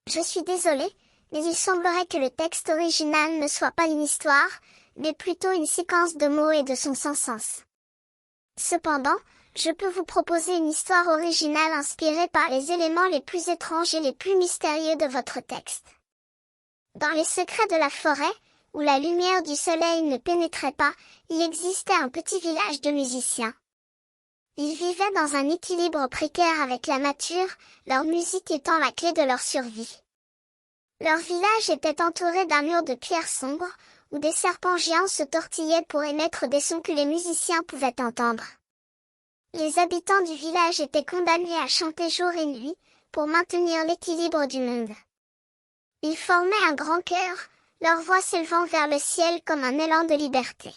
Je suis désolé, mais il semblerait que le texte original ne soit pas une histoire, mais plutôt une séquence de mots et de sons sans sens. Cependant, je peux vous proposer une histoire originale inspirée par les éléments les plus étranges et les plus mystérieux de votre texte. Dans les secrets de la forêt, où la lumière du soleil ne pénétrait pas, il existait un petit village de musiciens. Ils vivaient dans un équilibre précaire avec la nature, leur musique étant la clé de leur survie. Leur village était entouré d'un mur de pierre sombre, où des serpents géants se tortillaient pour émettre des sons que les musiciens pouvaient entendre. Les habitants du village étaient condamnés à chanter jour et nuit, pour maintenir l'équilibre du monde. Ils formaient un grand chœur, leur voix s'élevant vers le ciel comme un élan de liberté.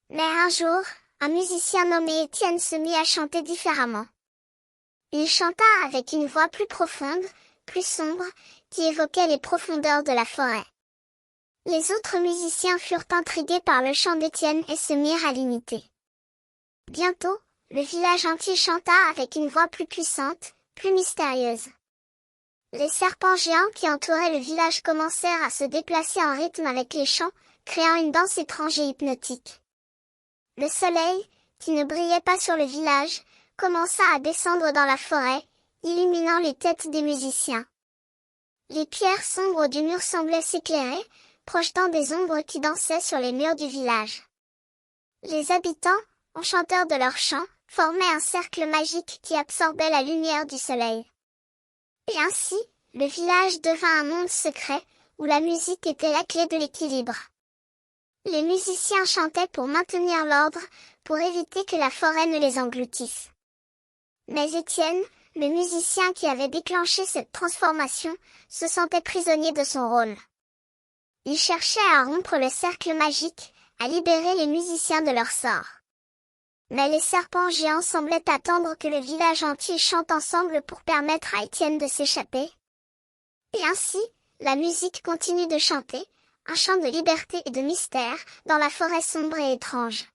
Mais un jour, un musicien nommé Étienne se mit à chanter différemment. Il chanta avec une voix plus profonde, plus sombre, qui évoquait les profondeurs de la forêt. Les autres musiciens furent intrigués par le chant d'Étienne et se mirent à l'imiter. Bientôt, le village entier chanta avec une voix plus puissante, plus mystérieuse. Les serpents géants qui entouraient le village commencèrent à se déplacer en rythme avec les chants, créant une danse étrange et hypnotique. Le soleil, qui ne brillait pas sur le village, commença à descendre dans la forêt, illuminant les têtes des musiciens. Les pierres sombres du mur semblaient s'éclairer, projetant des ombres qui dansaient sur les murs du village. Les habitants, enchanteurs de leurs chants, formaient un cercle magique qui absorbait la lumière du soleil. Et ainsi, le village devint un monde secret, où la musique était la clé de l'équilibre. Les musiciens chantaient pour maintenir l'ordre, pour éviter que la forêt ne les engloutisse. Mais Étienne, le musicien qui avait déclenché cette transformation, se sentait prisonnier de son rôle. Il cherchait à rompre le cercle magique, à libérer les musiciens de leur sort. Mais les serpents géants semblaient attendre que le village entier chante ensemble pour permettre à Étienne de s'échapper. Et ainsi, la musique continue de chanter, un chant de liberté et de mystère, dans la forêt sombre et étrange.